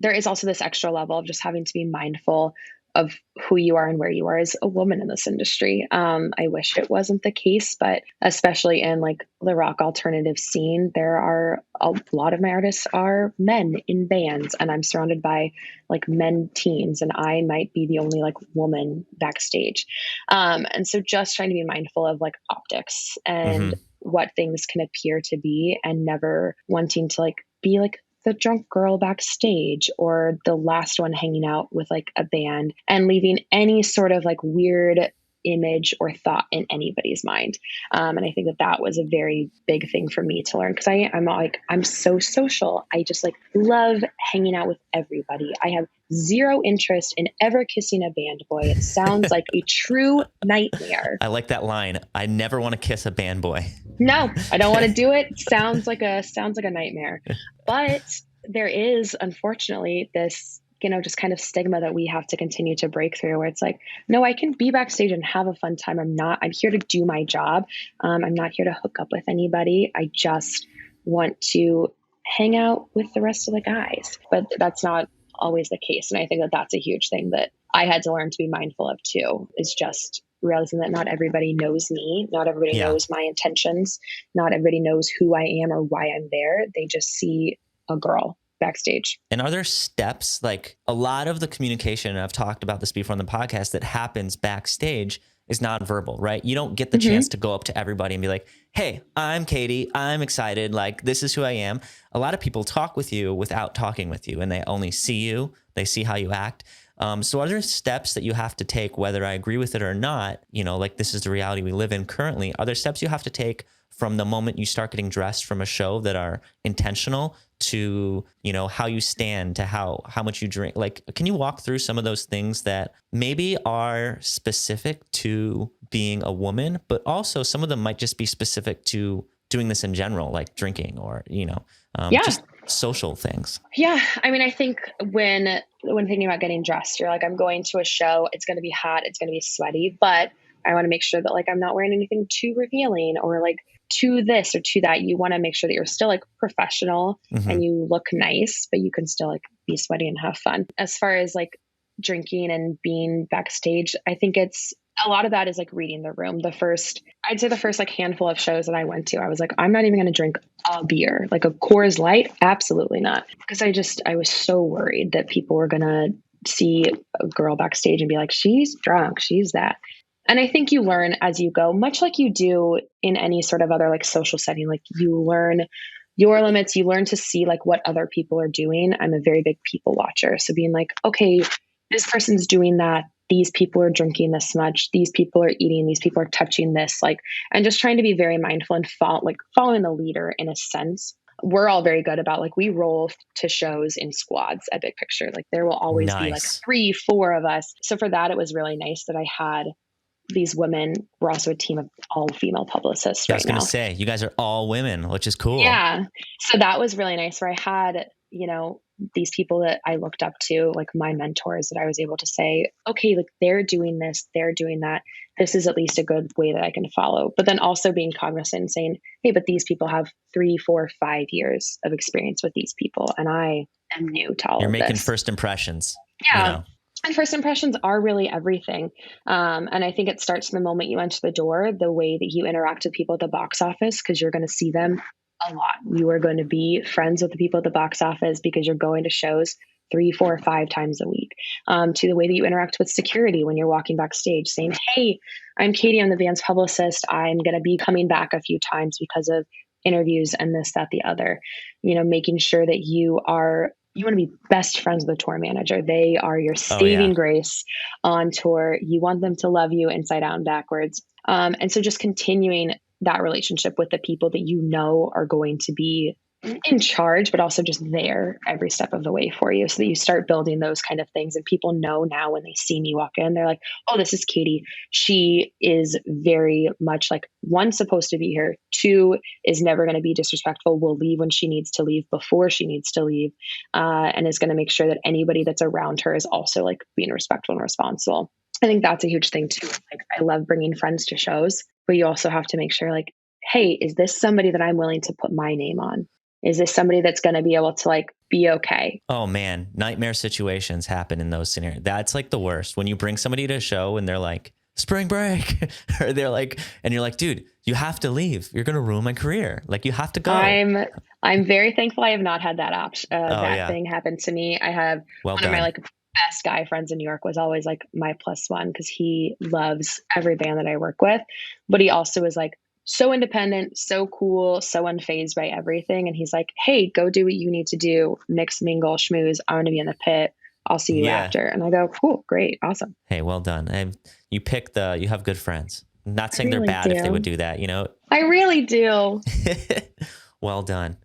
there is also this extra level of just having to be mindful of who you are and where you are as a woman in this industry. I wish it wasn't the case, but especially in like the rock alternative scene, there are a lot of my artists are men in bands, and I'm surrounded by like men teams, and I might be the only like woman backstage. And so just trying to be mindful of like optics and Hmm. what things can appear to be, and never wanting to like be like the drunk girl backstage or the last one hanging out with like a band, and leaving any sort of like weird image or thought in anybody's mind. And I think that that was a very big thing for me to learn, because I'm like, I'm so social. I just like love hanging out with everybody. I have zero interest in ever kissing a band boy. It sounds like a true nightmare. I like that line. I never want to kiss a band boy. No, I don't want to do it. Sounds like a nightmare. But there is unfortunately this, just kind of stigma that we have to continue to break through, where it's like, no, I can be backstage and have a fun time. I'm here to do my job. I'm not here to hook up with anybody. I just want to hang out with the rest of the guys. But that's not always the case. And I think that that's a huge thing that I had to learn to be mindful of too, is just realizing that not everybody knows me. Not everybody Yeah. knows my intentions. Not everybody knows who I am or why I'm there. They just see a girl backstage. And are there steps, like a lot of the communication, and I've talked about this before on the podcast, that happens backstage is nonverbal, right? You don't get the chance to go up to everybody and be like, hey, I'm Katy. I'm excited. Like, this is who I am. A lot of people talk with you without talking with you, and they only see you. They see how you act. So are there steps that you have to take, whether I agree with it or not, like this is the reality we live in currently? Are there steps you have to take from the moment you start getting dressed from a show that are intentional to, how you stand, to how much you drink? Like, can you walk through some of those things that maybe are specific to being a woman, but also some of them might just be specific to doing this in general, like drinking or, Yeah. just social things? Yeah. I mean, I think when thinking about getting dressed, you're like, I'm going to a show. It's going to be hot. It's going to be sweaty, but I want to make sure that like I'm not wearing anything too revealing or like to this or to that. You want to make sure that you're still like professional Hmm. and you look nice, but you can still like be sweaty and have fun. As far as like drinking and being backstage, I think it's a lot of that is like reading the room. I'd say the first like handful of shows that I went to, I was like, I'm not even going to drink a beer, like a Coors Light. Absolutely not. Because I was so worried that people were going to see a girl backstage and be like, she's drunk, she's that. And I think you learn as you go, much like you do in any sort of other like social setting. Like you learn your limits, you learn to see like what other people are doing. I'm a very big people watcher. So being like, okay, this person's doing that. These people are drinking this much. These people are eating. These people are touching this. Like, and just trying to be very mindful and following the leader in a sense. We're all very good about like we roll to shows in squads at Big Picture. Like there will always be like Nice. 3, 4 of us. So for that, it was really nice that I had these women. We're also a team of all female publicists Yeah, I right was going to now. say, you guys are all women, which is cool. Yeah. So that was really nice where I had, these people that I looked up to, like my mentors, that I was able to say, okay, like they're doing this, they're doing that. This is at least a good way that I can follow. But then also being cognizant and saying, hey, but these people have 3, 4, 5 years of experience with these people. And I am new to all You're of making this. first impressions, Yeah. And first impressions are really everything. And I think it starts from the moment you enter the door, the way that you interact with people at the box office, because you're going to see them a lot. You are going to be friends with the people at the box office because you're going to shows 3, 4, 5 times a week. To the way that you interact with security when you're walking backstage, saying, hey, I'm Katy, I'm the band's publicist. I'm going to be coming back a few times because of interviews and this, that, the other. Making sure that you want to be best friends with the tour manager. They are your Oh, yeah. saving grace on tour. You want them to love you inside out and backwards. And so just continuing that relationship with the people that you know are going to be in charge, but also just there every step of the way for you, so that you start building those kind of things. And people know now when they see me walk in, they're like, oh, this is Katy. She is very much like, 1, supposed to be here. 2, is never going to be disrespectful. Will leave when she needs to leave, before she needs to leave. And is going to make sure that anybody that's around her is also like being respectful and responsible. I think that's a huge thing too. Like I love bringing friends to shows, but you also have to make sure like, hey, is this somebody that I'm willing to put my name on? Is this somebody that's going to be able to like be okay? Oh man, nightmare situations happen in those scenarios. That's like the worst. When you bring somebody to a show and they're like, spring break, or they're like, and you're like, dude, you have to leave. You're going to ruin my career. Like, you have to go. I'm very thankful I have not had that option, yeah. thing happen to me. I have Well one done. of my like best guy friends in New York was always like my plus one because he loves every band that I work with, but he also is like so independent, so cool, so unfazed by everything. And he's like, hey, go do what you need to do. Mix, mingle, schmooze. I'm going to be in the pit. I'll see you after. And I go, cool, great, awesome. Hey, well done. And you have good friends. I'm not saying they're bad if they would do that, you know? I really do. Well done.